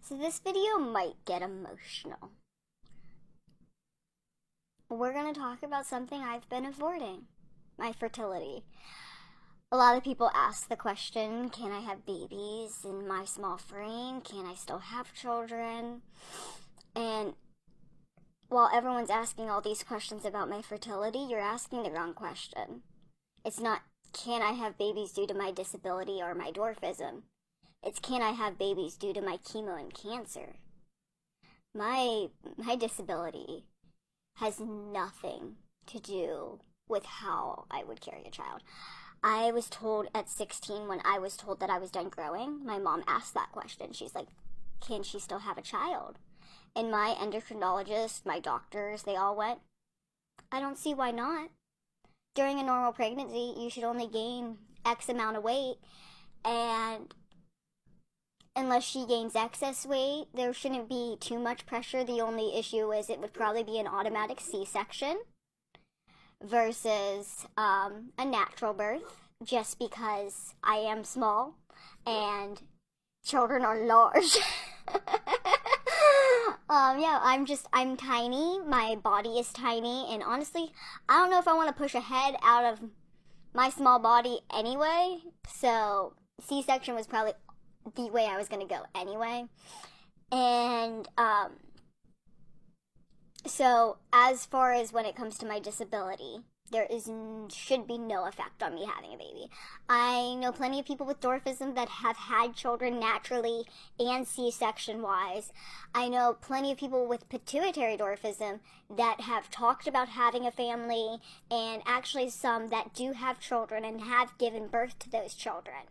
So this video might get emotional. We're going to talk about something I've been avoiding, my fertility. A lot of people ask the question, can I have babies in my small frame? Can I still have children? And while everyone's asking all these questions about my fertility, you're asking the wrong question. It's not, can I have babies due to my disability or my dwarfism? It's, can I have babies due to my chemo and cancer? My disability has nothing to do with how I would carry a child. I was told at 16, when I was told that I was done growing, my mom asked that question. She's like, can she still have a child? And my endocrinologist, my doctors, they all went, I don't see why not. During a normal pregnancy, you should only gain X amount of weight, and unless she gains excess weight, there shouldn't be too much pressure. The only issue is it would probably be an automatic C-section versus a natural birth, just because I am small and children are large. I'm tiny. My body is tiny, and honestly, I don't know if I want to push a head out of my small body anyway, so C-section was probably the way I was going to go anyway. And so as far as when it comes to my disability, there should be no effect on me having a baby. I know plenty of people with dwarfism that have had children naturally and C-section wise. I know plenty of people with pituitary dwarfism that have talked about having a family, and actually some that do have children and have given birth to those children.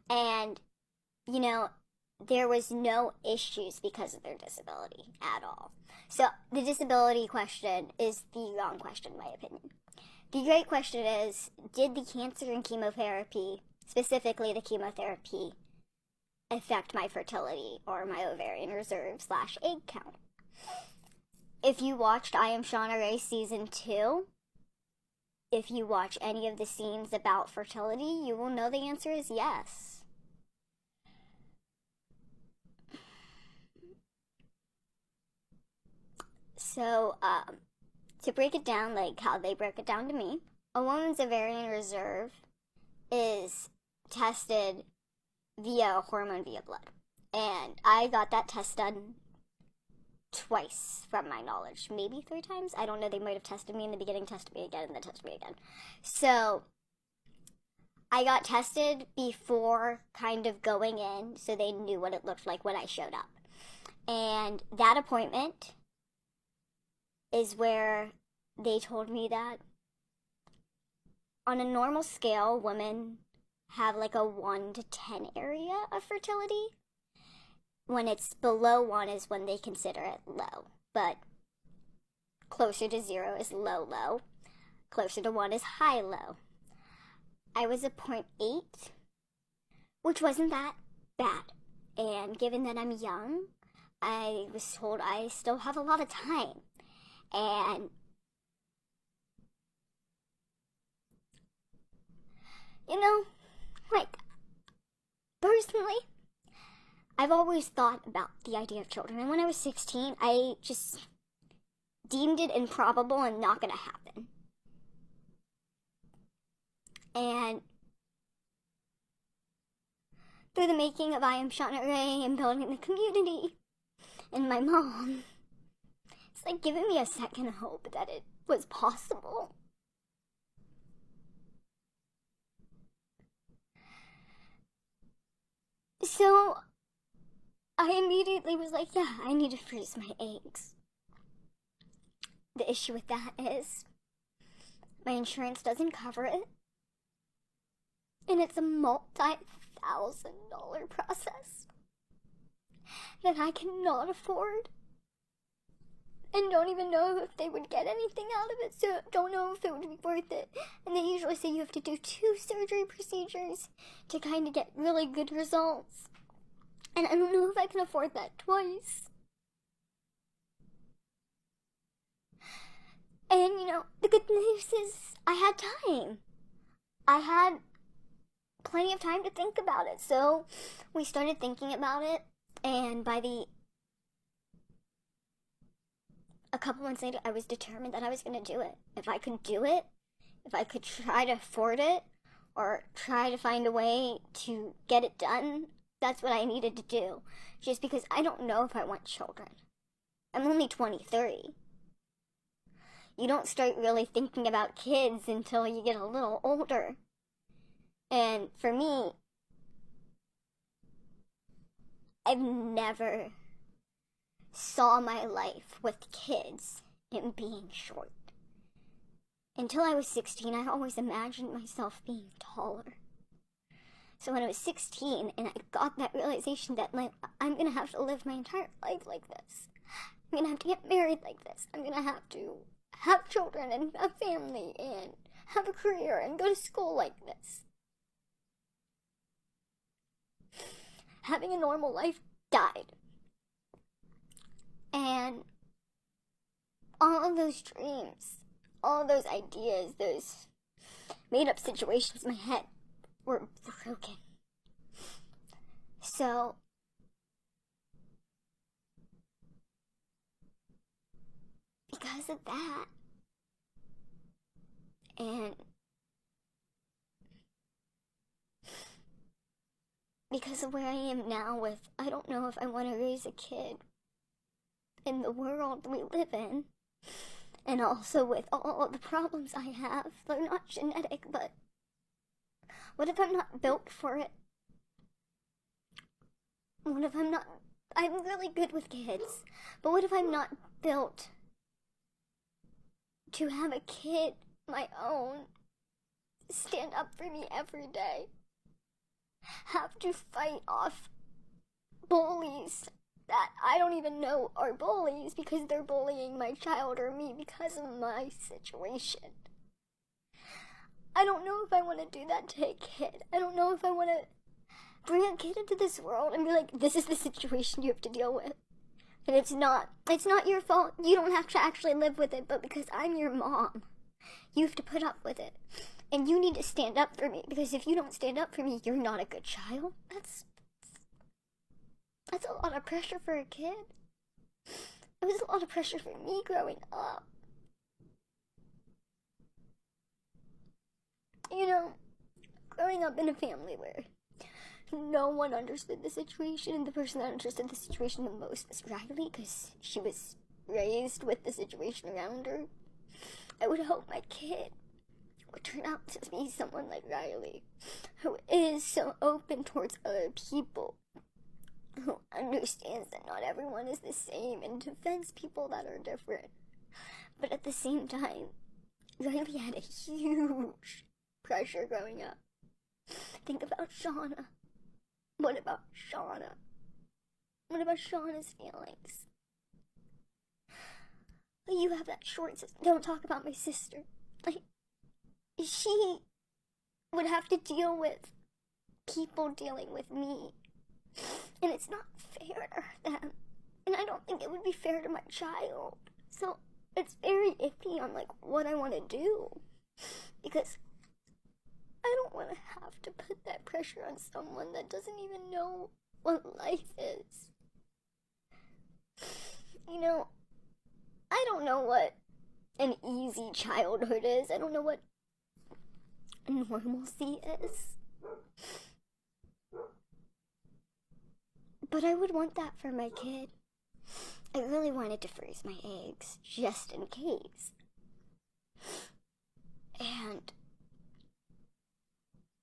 And you know, there was no issues because of their disability at all. So the disability question is the wrong question, in my opinion. The great question is, did the cancer and chemotherapy, specifically the chemotherapy, affect my fertility or my ovarian reserve / egg count? If you watched I Am Shauna Rae Season 2, if you watch any of the scenes about fertility, you will know the answer is yes. So, to break it down like how they broke it down to me, a woman's ovarian reserve is tested via hormone via blood. And I got that test done twice, from my knowledge. Maybe 3 times? I don't know. They might have tested me in the beginning, tested me again, and then tested me again. So, I got tested before kind of going in, so they knew what it looked like when I showed up. And that appointment is where they told me that on a normal scale, women have like a 1 to 10 area of fertility. When it's below 1 is when they consider it low, but closer to 0 is low, low. Closer to 1 is high, low. I was a 0.8, which wasn't that bad. And given that I'm young, I was told I still have a lot of time. And like, personally, I've always thought about the idea of children. And when I was 16, I just deemed it improbable and not gonna happen. And through the making of I Am Shauna Rae and building the community and my mom, it's like giving me a second hope that it was possible. So I immediately was like, yeah, I need to freeze my eggs. The issue with that is my insurance doesn't cover it, and it's a multi-$1,000 process that I cannot afford, and don't even know if they would get anything out of it, so don't know if it would be worth it. And they usually say you have to do 2 surgery procedures to kind of get really good results, and I don't know if I can afford that twice. And the good news is I had time. I had plenty of time to think about it, so we started thinking about it, And a couple months later, I was determined that I was going to do it. If I could do it, if I could try to afford it, or try to find a way to get it done, that's what I needed to do. Just because I don't know if I want children. I'm only 23. You don't start really thinking about kids until you get a little older. And for me, I've never saw my life with kids and being short. Until I was 16, I always imagined myself being taller. So when I was 16 and I got that realization that, like, I'm gonna have to live my entire life like this. I'm gonna have to get married like this. I'm gonna have to have children and a family and have a career and go to school like this. Having a normal life died. And all of those dreams, all of those ideas, those made-up situations in my head were broken. So, because of that, and because of where I am now with, I don't know if I want to raise a kid in the world we live in, and also with all of the problems I have. They're not genetic, but what if I'm not built for it? What if I'm really good with kids, but what if I'm not built to have a kid my own, stand up for me every day, have to fight off bullies that I don't even know are bullies because they're bullying my child or me because of my situation. I don't know if I want to do that to a kid. I don't know if I want to bring a kid into this world and be like, this is the situation you have to deal with. And it's not your fault. You don't have to actually live with it, but because I'm your mom, you have to put up with it. And you need to stand up for me, because if you don't stand up for me, you're not a good child. That's a lot of pressure for a kid. It was a lot of pressure for me growing up. You know, growing up in a family where no one understood the situation, and the person that understood the situation the most was Riley, because she was raised with the situation around her. I would hope my kid would turn out to be someone like Riley, who is so open towards other people, who understands that not everyone is the same and defends people that are different. But at the same time, Riley had a huge pressure growing up. Think about Shauna. What about Shauna? What about Shauna's feelings? You have that short sister. Don't talk about my sister. Like, she would have to deal with people dealing with me. And it's not fair to them. And I don't think it would be fair to my child. So it's very iffy on, like, what I want to do. Because I don't want to have to put that pressure on someone that doesn't even know what life is. You know, I don't know what an easy childhood is. I don't know what normalcy is. But I would want that for my kid. I really wanted to freeze my eggs, just in case. And,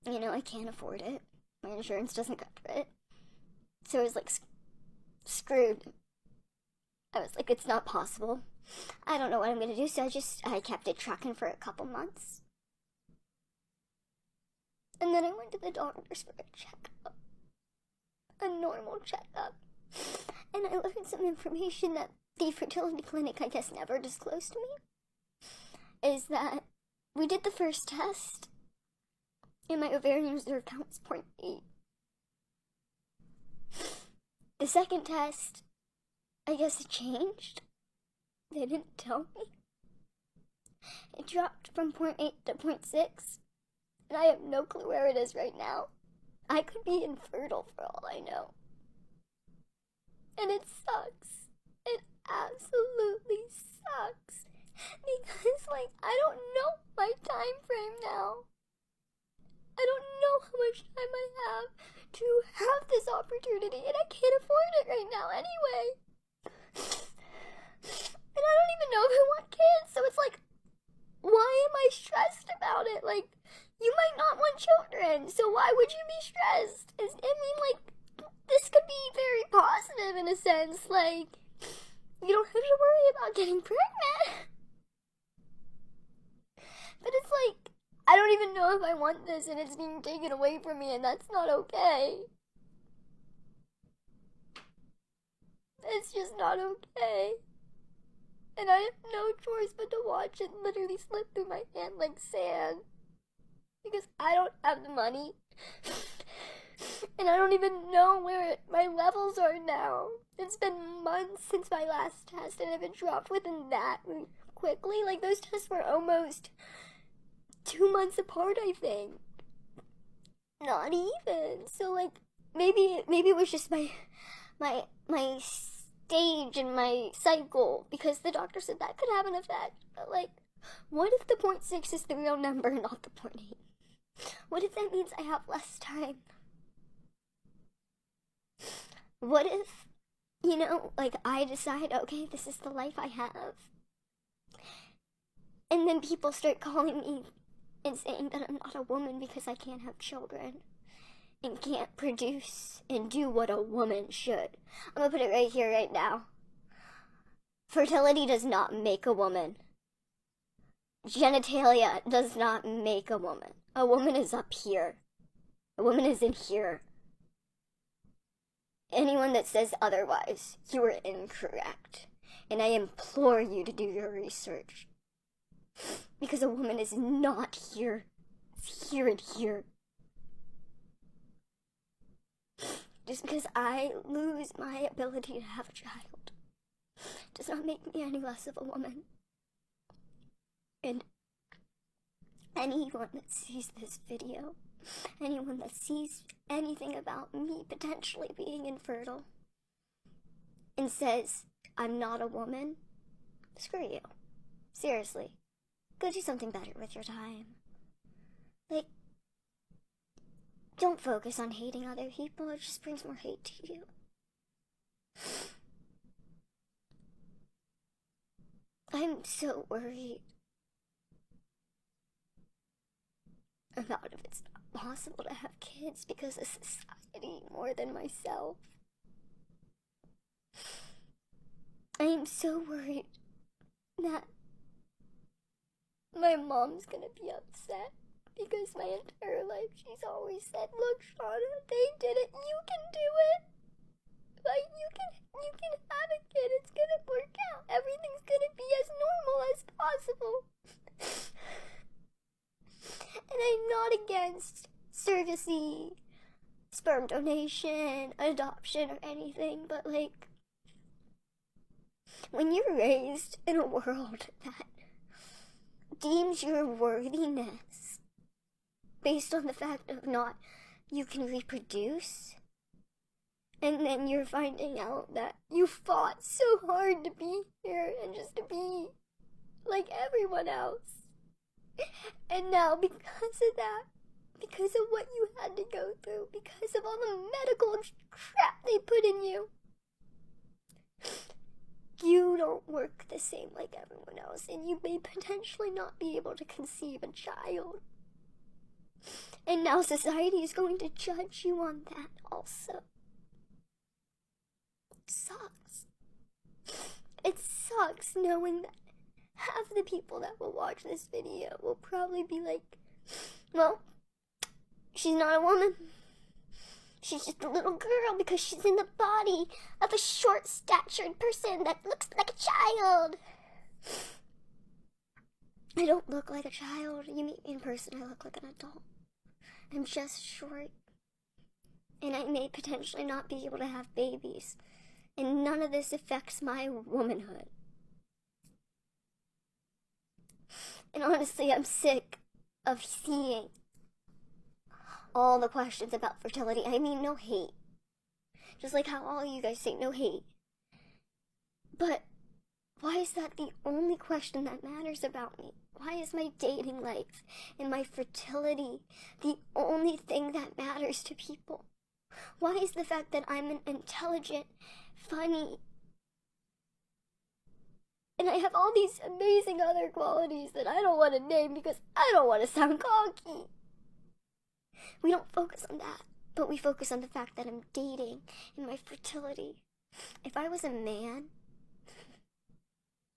you know, I can't afford it. My insurance doesn't cover it. So I was like, screwed. I was like, it's not possible. I don't know what I'm gonna do, so I kept it trucking for a couple months. And then I went to the doctors for a checkup. A normal checkup. And I learned some information that the fertility clinic, I guess, never disclosed to me. Is that we did the first test, and my ovarian reserve count was 0.8. The second test, I guess it changed. They didn't tell me. It dropped from 0.8 to 0.6, and I have no clue where it is right now. I could be infertile for all I know. And it sucks. It absolutely sucks. Because, like, I don't know my time frame now. I don't know how much time I have to have this opportunity, and I can't afford it right now anyway. And I don't even know if I want kids, so it's like, why am I stressed about it? Like, you might not want children, so why would you be stressed? I mean, like, this could be very positive in a sense. Like, you don't have to worry about getting pregnant. But it's like, I don't even know if I want this, and it's being taken away from me, and that's not okay. It's just not okay. And I have no choice but to watch it literally slip through my hand like sand. Because I don't have the money. And I don't even know where my levels are now. It's been months since my last test, and if it dropped within that quickly, like, those tests were almost 2 months apart, I think. Not even. So, like, maybe it was just my stage in my cycle, because the doctor said that could have an effect. But, like, what if the 0.6 is the real number, not the 0.8? What if that means I have less time? What if, like, I decide, okay, this is the life I have, and then people start calling me and saying that I'm not a woman because I can't have children and can't produce and do what a woman should. I'm gonna put it right here, right now. Fertility does not make a woman. Genitalia does not make a woman. A woman is up here. A woman is in here. Anyone that says otherwise, you are incorrect. And I implore you to do your research. Because a woman is not here. It's here and here. Just because I lose my ability to have a child does not make me any less of a woman. And anyone that sees this video, anyone that sees anything about me potentially being infertile and says I'm not a woman, screw you. Seriously. Go do something better with your time. Like, don't focus on hating other people. It just brings more hate to you. I'm so worried about if it's not possible to have kids because of society more than myself. I am so worried that my mom's gonna be upset because my entire life she's always said, look, Shauna, they did it, you can do it. Like, you can have a kid, it's gonna work out. Everything's gonna be as normal as possible. And I'm not against surrogacy, sperm donation, adoption, or anything, but, like, when you're raised in a world that deems your worthiness based on the fact of not you can reproduce, and then you're finding out that you fought so hard to be here and just to be like everyone else, and now because of that, because of what you had to go through, because of all the medical crap they put in you, you don't work the same like everyone else, and you may potentially not be able to conceive a child. And now society is going to judge you on that also. It sucks. It sucks knowing that half the people that will watch this video will probably be like, well, she's not a woman. She's just a little girl because she's in the body of a short-statured person that looks like a child. I don't look like a child. You meet me in person, I look like an adult. I'm just short. And I may potentially not be able to have babies. And none of this affects my womanhood. And honestly, I'm sick of seeing all the questions about fertility. I mean, no hate. Just like how all you guys say no hate. But why is that the only question that matters about me? Why is my dating life and my fertility the only thing that matters to people? Why is the fact that I'm an intelligent, funny, and I have all these amazing other qualities that I don't want to name because I don't want to sound cocky? We don't focus on that, but we focus on the fact that I'm dating and my fertility. If I was a man,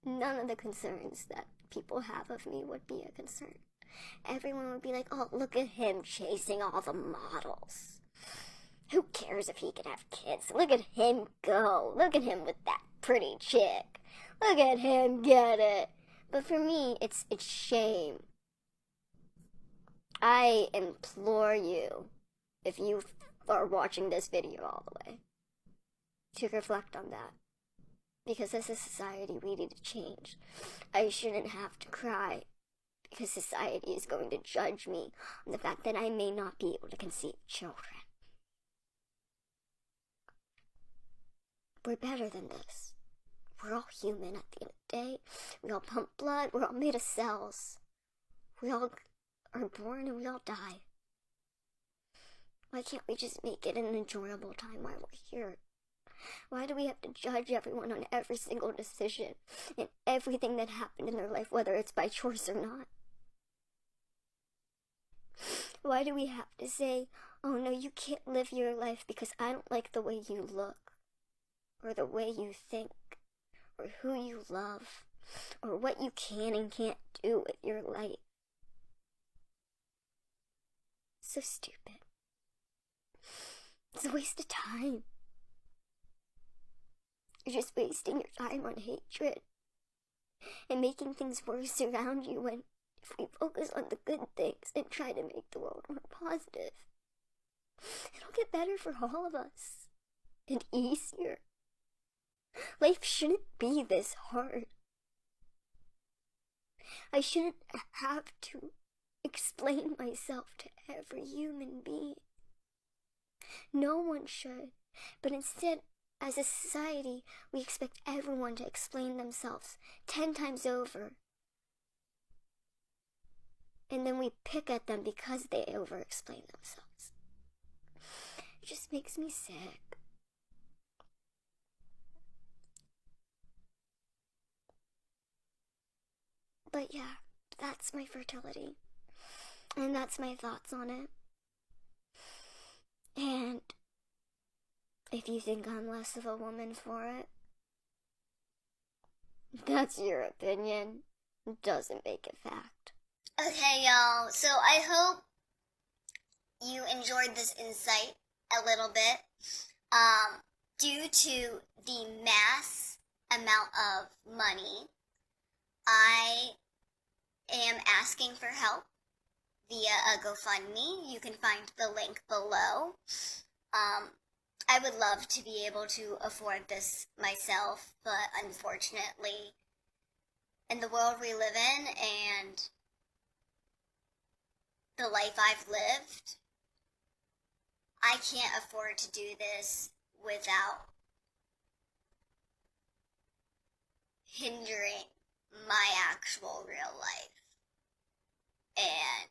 none of the concerns that people have of me would be a concern. Everyone would be like, oh, look at him chasing all the models. Who cares if he can have kids? Look at him go. Look at him with that pretty chick. Look at him get it. But for me, it's shame. I implore you, if you are watching this video all the way, to reflect on that. Because as a society, we need to change. I shouldn't have to cry because society is going to judge me on the fact that I may not be able to conceive children. We're better than this. We're all human at the end of the day. We all pump blood. We're all made of cells. We all are born and we all die. Why can't we just make it an enjoyable time while we're here? Why do we have to judge everyone on every single decision and everything that happened in their life, whether it's by choice or not? Why do we have to say, oh no, you can't live your life because I don't like the way you look, or the way you think, or who you love, or what you can and can't do with your life? So stupid. It's a waste of time. You're just wasting your time on hatred and making things worse around you when if we focus on the good things and try to make the world more positive, it'll get better for all of us and easier. Life shouldn't be this hard. I shouldn't have to explain myself to every human being. No one should, but instead, as a society, we expect everyone to explain themselves 10 times over. And then we pick at them because they over-explain themselves. It just makes me sick. But yeah, that's my fertility. And that's my thoughts on it. And if you think I'm less of a woman for it, that's your opinion. It doesn't make it fact. Okay, y'all. So I hope you enjoyed this insight a little bit. Due to the mass amount of money, I am asking for help via a GoFundMe. You can find the link below. I would love to be able to afford this myself, but unfortunately, in the world we live in and the life I've lived, I can't afford to do this without hindering my actual real life and,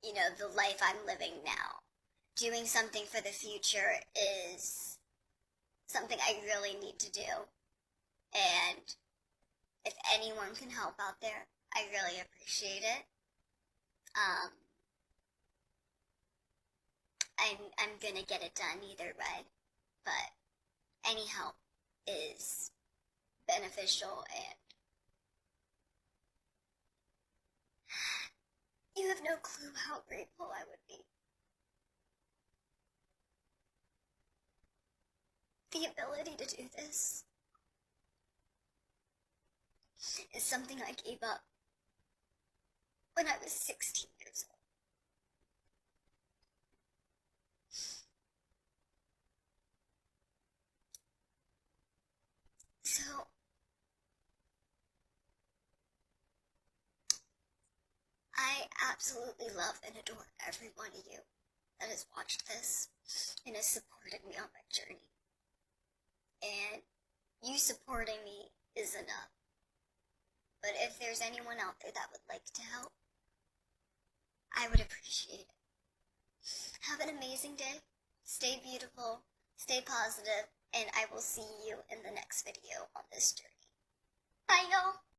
you know, the life I'm living now. Doing something for the future is something I really need to do. And if anyone can help out there, I really appreciate it. I'm gonna get it done either way, but any help is beneficial, and you have no clue how grateful I would be. The ability to do this is something I gave up when I was 16 years old. So, I absolutely love and adore every one of you that has watched this and has supported me on my journey. you supporting me is enough. But if there's anyone out there that would like to help, I would appreciate it. Have an amazing day. Stay beautiful, stay positive, and I will see you in the next video on this journey. Bye, y'all.